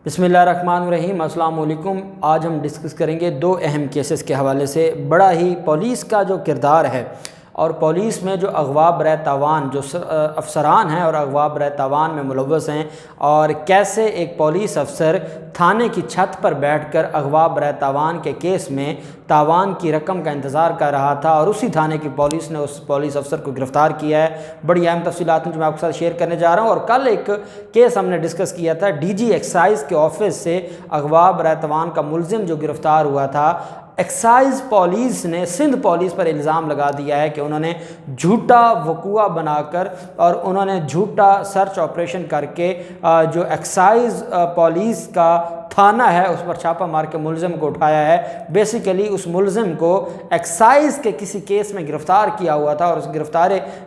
بسم اللہ الرحمن الرحیم۔ السلام علیکم۔ آج ہم ڈسکس کریں گے دو اہم کیسز کے حوالے سے۔ بڑا ہی پولیس کا جو کردار ہے اور پولیس میں جو اغوا برائے تاوان جو افسران ہیں اور اغوا برائے تاوان میں ملوث ہیں، اور کیسے ایک پولیس افسر تھانے کی چھت پر بیٹھ کر اغوا برائے تاوان کے کیس میں تاوان کی رقم کا انتظار کر رہا تھا اور اسی تھانے کی پولیس نے اس پولیس افسر کو گرفتار کیا ہے۔ بڑی اہم تفصیلات ہیں جو میں آپ کے ساتھ شیئر کرنے جا رہا ہوں۔ اور کل ایک کیس ہم نے ڈسکس کیا تھا، ڈی جی ایکسائز کے آفس سے اغوا برائے تاوان کا ملزم جو گرفتار ہوا تھا۔ ایکسائز پولیس نے سندھ پولیس پر الزام لگا دیا ہے کہ انہوں نے جھوٹا وقوعہ بنا کر اور انہوں نے جھوٹا سرچ آپریشن کر کے جو ایکسائز پولیس کا تھانہ ہے اس پر چھاپہ مار کے ملزم کو اٹھایا ہے۔ بیسیکلی اس ملزم کو ایکسائز کے کسی کیس میں گرفتار کیا ہوا تھا اور اس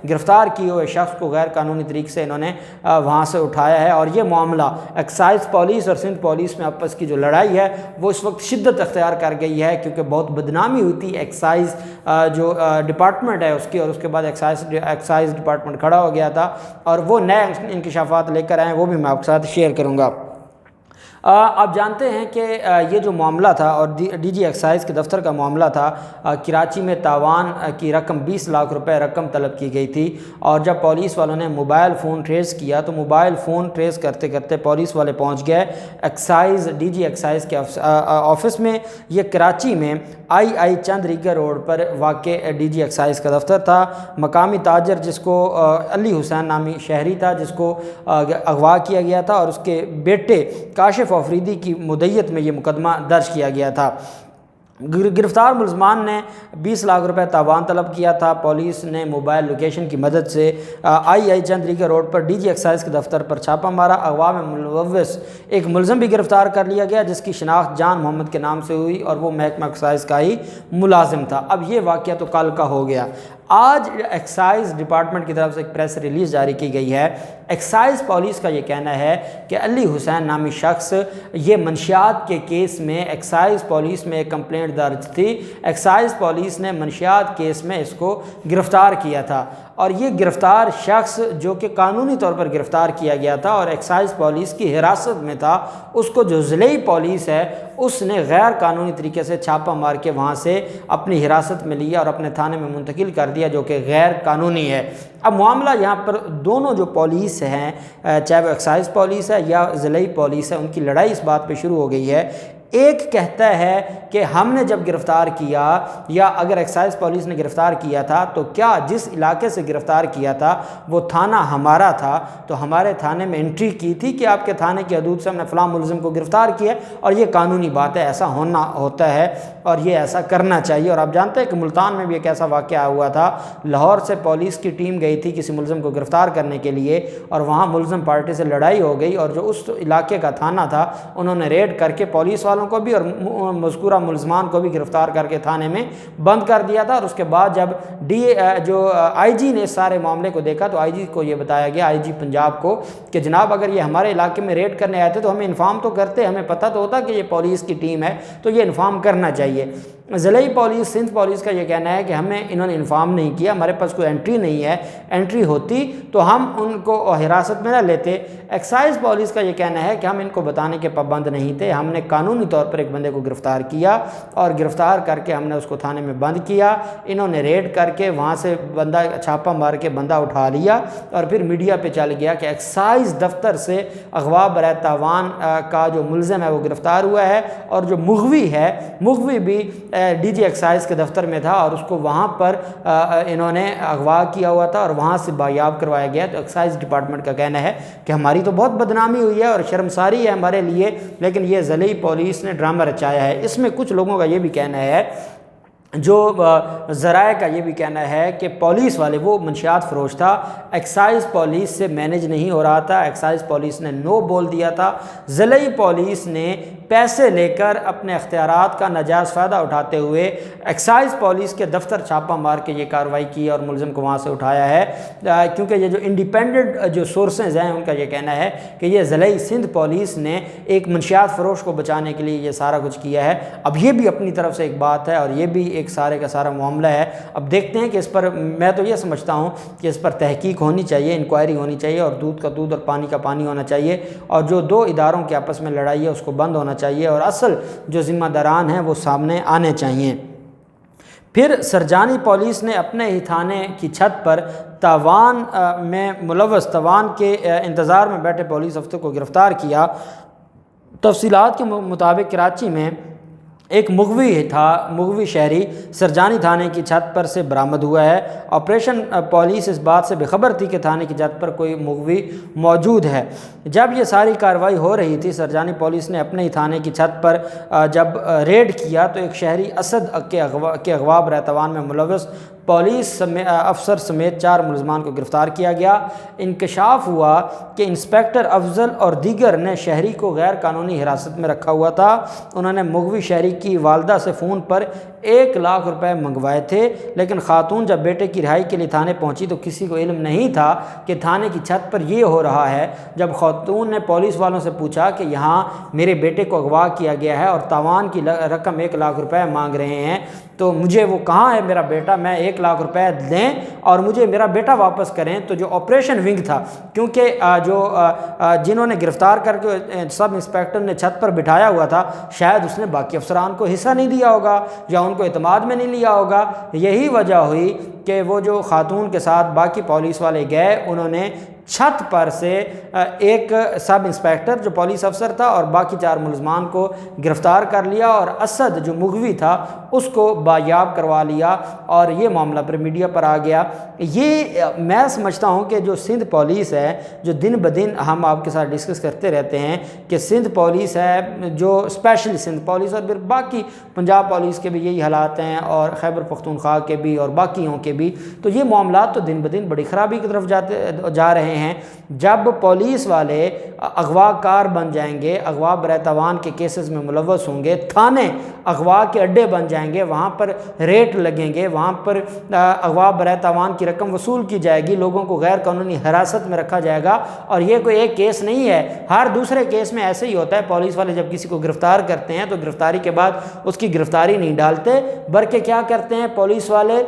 گرفتار کیے ہوئے شخص کو غیر قانونی طریقے سے انہوں نے وہاں سے اٹھایا ہے۔ اور یہ معاملہ ایکسائز پولیس اور سندھ پولیس میں آپس کی جو لڑائی ہے وہ اس وقت شدت اختیار کر گئی ہے، کیونکہ بہت بدنامی ہوئی تھی ایکسائز جو ڈپارٹمنٹ ہے اس کی، اور اس کے بعد ایکسائز ڈپارٹمنٹ کھڑا ہو گیا تھا اور وہ نئے انکشافات لے کر آئے، وہ بھی میں آپ کے ساتھ شیئر کروں گا۔ آپ جانتے ہیں کہ یہ جو معاملہ تھا اور ڈی جی ایکسائز کے دفتر کا معاملہ تھا، کراچی میں تاوان کی رقم 20 لاکھ روپے رقم طلب کی گئی تھی، اور جب پولیس والوں نے موبائل فون ٹریس کیا تو موبائل فون ٹریس کرتے کرتے پولیس والے پہنچ گئے ڈی جی ایکسائز کے آفس میں۔ یہ کراچی میں آئی چند ریگا روڈ پر واقع ڈی جی ایکسائز کا دفتر تھا۔ مقامی تاجر جس کو علی حسین نامی شہری تھا جس کو اغوا کیا گیا تھا، اور اس کے بیٹے کاشف افریدی کی مدعیت میں یہ مقدمہ درج کیا گیا تھا۔ گرفتار ملزمان نے 20 لاکھ روپے تاوان طلب کیا تھا۔ پولیس نے موبائل لوکیشن کی مدد سے آئی چند ریگا روڈ پر ڈی جی ایکسائز کے دفتر پر چھاپہ مارا۔ اغوا میں ملوث ایک ملزم بھی گرفتار کر لیا گیا جس کی شناخت جان محمد کے نام سے ہوئی اور وہ محکمہ ایکسائز کا ہی ملازم تھا۔ اب یہ واقعہ تو کل کا ہو گیا۔ آج ایکسائز ڈپارٹمنٹ کی طرف سے ایک پریس ریلیز جاری کی گئی ہے۔ ایکسائز پولیس کا یہ کہنا ہے کہ علی حسین نامی شخص یہ منشیات کے کیس میں ایکسائز پولیس میں ایک کمپلینٹ درج تھی۔ ایکسائز پولیس نے منشیات کیس میں اس کو گرفتار کیا تھا، اور یہ گرفتار شخص جو کہ قانونی طور پر گرفتار کیا گیا تھا اور ایکسائز پولیس کی حراست میں تھا، اس کو جو ضلعی پولیس ہے اس نے غیر قانونی طریقے سے چھاپہ مار کے وہاں سے اپنی حراست میں لیا اور اپنے تھانے میں منتقل کر دیا، جو کہ غیر قانونی ہے۔ اب معاملہ یہاں پر دونوں جو پولیس ہیں، چاہے وہ ایکسائز پولیس ہے یا ضلعی پولیس ہے، ان کی لڑائی اس بات پہ شروع ہو گئی ہے۔ ایک کہتا ہے کہ ہم نے جب گرفتار کیا، یا اگر ایکسائز پولیس نے گرفتار کیا تھا تو کیا جس علاقے سے گرفتار کیا تھا وہ تھانہ ہمارا تھا، تو ہمارے تھانے میں انٹری کی تھی کہ آپ کے تھانے کی حدود سے ہم نے فلاں ملزم کو گرفتار کیا، اور یہ قانونی بات ہے، ایسا ہوتا ہے اور یہ ایسا کرنا چاہیے۔ اور آپ جانتے ہیں کہ ملتان میں بھی ایک ایسا واقعہ ہوا تھا۔ لاہور سے پولیس کی ٹیم گئی تھی کسی ملزم کو گرفتار کرنے کے لیے، اور وہاں ملزم پارٹی سے لڑائی ہو گئی، اور جو اس علاقے کا تھانہ تھا انہوں نے ریڈ کر کے پولیس والوں کو بھی اور مذکورہ ملزمان کو بھی گرفتار کر کے تھانے میں بند کر دیا تھا۔ اور اس کے بعد جب آئی جی نے سارے معاملے کو دیکھا تو آئی جی کو یہ بتایا گیا، آئی جی پنجاب کو، کہ جناب اگر یہ ہمارے علاقے میں ریڈ کرنے آئے تھے تو ہمیں انفارم تو کرتے، ہمیں پتہ تو ہوتا کہ یہ پولیس کی ٹیم ہے، تو یہ انفارم کرنا چاہیے۔ ضلعی پولیس سندھ پولیس کا یہ کہنا ہے کہ ہمیں انہوں نے انفارم نہیں کیا، ہمارے پاس کوئی انٹری نہیں ہے، انٹری ہوتی تو ہم ان کو حراست میں نہ لیتے۔ ایکسائز پولیس کا یہ کہنا ہے کہ ہم ان کو بتانے کے پابند نہیں تھے، ہم نے قانونی طور پر ایک بندے کو گرفتار کیا اور گرفتار کر کے ہم نے اس کو تھانے میں بند کیا، انہوں نے ریڈ کر کے وہاں سے بندہ چھاپہ مار کے بندہ اٹھا لیا، اور پھر میڈیا پہ چل گیا کہ ایکسائز دفتر سے اغوا برائے تاوان کا جو ملزم ہے وہ گرفتار ہوا ہے، اور جو مغوی بھی ڈی جی ایکسائز کے دفتر میں تھا اور اس کو وہاں پر انہوں نے اغوا کیا ہوا تھا اور وہاں سے بایاب کروایا گیا۔ تو ایکسائز ڈپارٹمنٹ کا کہنا ہے کہ ہماری تو بہت بدنامی ہوئی ہے اور شرمساری ہے ہمارے لیے، لیکن یہ ضلعی پولیس نے ڈرامہ رچایا ہے۔ اس میں کچھ لوگوں کا یہ بھی کہنا ہے، جو ذرائع کا یہ بھی کہنا ہے کہ پولیس والے وہ منشیات فروش تھا، ایکسائز پولیس سے مینیج نہیں ہو رہا تھا، ایکسائز پولیس نے نو بول دیا تھا، ضلعی پولیس نے پیسے لے کر اپنے اختیارات کا ناجائز فائدہ اٹھاتے ہوئے ایکسائز پولیس کے دفتر چھاپہ مار کے یہ کارروائی کی اور ملزم کو وہاں سے اٹھایا ہے، کیونکہ یہ جو انڈیپینڈنٹ جو سورسز ہیں ان کا یہ کہنا ہے کہ یہ ضلعی سندھ پولیس نے ایک منشیات فروش کو بچانے کے لیے یہ سارا کچھ کیا ہے۔ اب یہ بھی اپنی طرف سے ایک بات ہے اور یہ بھی ایک سارے کا سارا معاملہ ہے۔ اب دیکھتے ہیں کہ اس پر، میں تو یہ سمجھتا ہوں کہ اس پر تحقیق ہونی چاہیے، انکوائری ہونی چاہیے، اور دودھ کا دودھ اور پانی کا پانی ہونا چاہیے، اور جو دو اداروں کے آپس میں لڑائی ہے اس کو بند ہونا چاہیے، اور اصل جو ذمہ داران ہیں وہ سامنے آنے چاہیے۔ پھر سرجانی پولیس نے اپنے ہی تھانے کی چھت پر تاوان میں ملوث تاوان کے انتظار میں بیٹھے پولیس افسر کو گرفتار کیا۔ تفصیلات کے مطابق کراچی میں ایک مغوی شہری سرجانی تھانے کی چھت پر سے برآمد ہوا ہے۔ آپریشن پولیس اس بات سے بے خبر تھی کہ تھانے کی چھت پر کوئی مغوی موجود ہے۔ جب یہ ساری کارروائی ہو رہی تھی، سرجانی پولیس نے اپنے ہی تھانے کی چھت پر جب ریڈ کیا تو ایک شہری اسد کے اغوا برائے تاوان میں ملوث پولیس افسر سمیت 4 ملزمان کو گرفتار کیا گیا۔ انکشاف ہوا کہ انسپکٹر افضل اور دیگر نے شہری کو غیر قانونی حراست میں رکھا ہوا تھا۔ انہوں نے مغوی شہری کی والدہ سے فون پر 1 لاکھ روپے منگوائے تھے، لیکن خاتون جب بیٹے کی رہائی کے لیے تھانے پہنچی تو کسی کو علم نہیں تھا کہ تھانے کی چھت پر یہ ہو رہا ہے۔ جب خاتون نے پولیس والوں سے پوچھا کہ یہاں میرے بیٹے کو اغوا کیا گیا ہے اور تاوان کی رقم 1 لاکھ روپے مانگ رہے ہیں، تو مجھے وہ کہاں ہے میرا بیٹا، میں 1 لاکھ روپے دیں اور مجھے میرا بیٹا واپس کریں، تو جو آپریشن ونگ تھا، کیونکہ جنہوں نے گرفتار کر کے سب انسپیکٹر نے چھت پر بٹھایا ہوا تھا، شاید اس نے باقی افسران کو حصہ نہیں دیا ہوگا یا ان کو اعتماد میں نہیں لیا ہوگا۔ یہی وجہ ہوئی کہ وہ جو خاتون کے ساتھ باقی پولیس والے گئے، انہوں نے چھت پر سے ایک سب انسپیکٹر جو پولیس افسر تھا اور باقی 4 ملزمان کو گرفتار کر لیا، اور اسد جو مغوی تھا اس کو بایاب کروا لیا، اور یہ معاملہ پر میڈیا پر آ گیا۔ یہ میں سمجھتا ہوں کہ جو سندھ پولیس ہے، جو دن بدن ہم آپ کے ساتھ ڈسکس کرتے رہتے ہیں کہ سندھ پولیس ہے، جو اسپیشلی سندھ پولیس، اور پھر باقی پنجاب پولیس کے بھی یہی حالات ہیں، اور خیبر پختونخوا کے بھی اور باقیوں کے بھی، تو یہ معاملات تو دن بدن بڑی خرابی کی طرف جا رہے ہیں۔ جب پولیس والے اغوا کار بن جائیں گے، اغوا برائے تاوان کے کیسز میں ملوث ہوں گے، تھانے اغوا کے اڈے بن جائیں گے، وہاں پر ریٹ لگیں گے، وہاں پر اغوا برائے تاوان کی رقم وصول کی جائے گی، لوگوں کو غیر قانونی حراست میں رکھا جائے گا، اور یہ کوئی ایک کیس نہیں ہے، ہر دوسرے کیس میں ایسے ہی ہوتا ہے۔ پولیس والے جب کسی کو گرفتار کرتے ہیں تو گرفتاری کے بعد اس کی گرفتاری نہیں ڈالتے، بلکہ کیا کرتے ہیں پولیس والے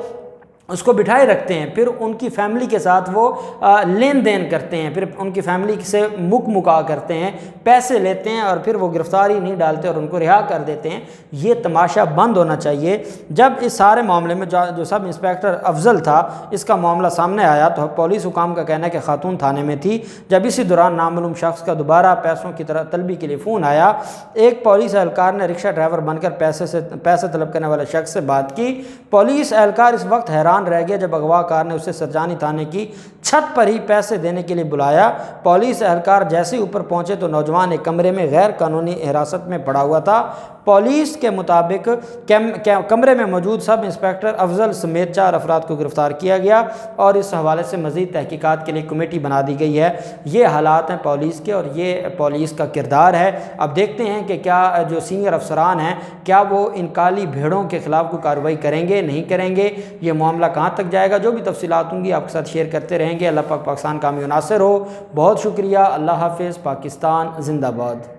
اس کو بٹھائے رکھتے ہیں، پھر ان کی فیملی کے ساتھ وہ لین دین کرتے ہیں، پھر ان کی فیملی سے مکا کرتے ہیں، پیسے لیتے ہیں، اور پھر وہ گرفتاری نہیں ڈالتے اور ان کو رہا کر دیتے ہیں۔ یہ تماشا بند ہونا چاہیے۔ جب اس سارے معاملے میں جو سب انسپیکٹر افضل تھا، اس کا معاملہ سامنے آیا تو پولیس حکام کا کہنا ہے کہ خاتون تھانے میں تھی۔ جب اسی دوران نامعلوم شخص کا دوبارہ پیسوں کی طلبی کے لیے فون آیا، ایک پولیس اہلکار نے رکشہ ڈرائیور بن کر پیسے طلب کرنے والے شخص سے بات کی۔ پولیس اہلکار اس وقت حیران رہ گیا جب اغوا کار نے اسے سرجانی تھانے کی چھت پر ہی پیسے دینے کے لیے بلایا۔ پولیس اہلکار جیسے اوپر پہنچے تو نوجوان ایک کمرے میں غیر قانونی حراست میں پڑا ہوا تھا۔ پولیس کے مطابق کمرے میں موجود سب انسپیکٹر افضل سمیت 4 افراد کو گرفتار کیا گیا، اور اس حوالے سے مزید تحقیقات کے لیے کمیٹی بنا دی گئی ہے۔ یہ حالات ہیں پولیس کے، اور یہ پولیس کا کردار ہے۔ اب دیکھتے ہیں کہ کیا جو سینئر افسران ہیں، کیا وہ ان کالی بھیڑوں کے خلاف کوئی کارروائی کریں گے، نہیں کریں گے، یہ معاملہ کہاں تک جائے گا۔ جو بھی تفصیلات ہوں گی آپ کے ساتھ شیئر کرتے رہیں گے۔ اللہ پاک پاکستان کامیاب ناصر ہو۔ بہت شکریہ۔ اللہ حافظ۔ پاکستان زندہ باد۔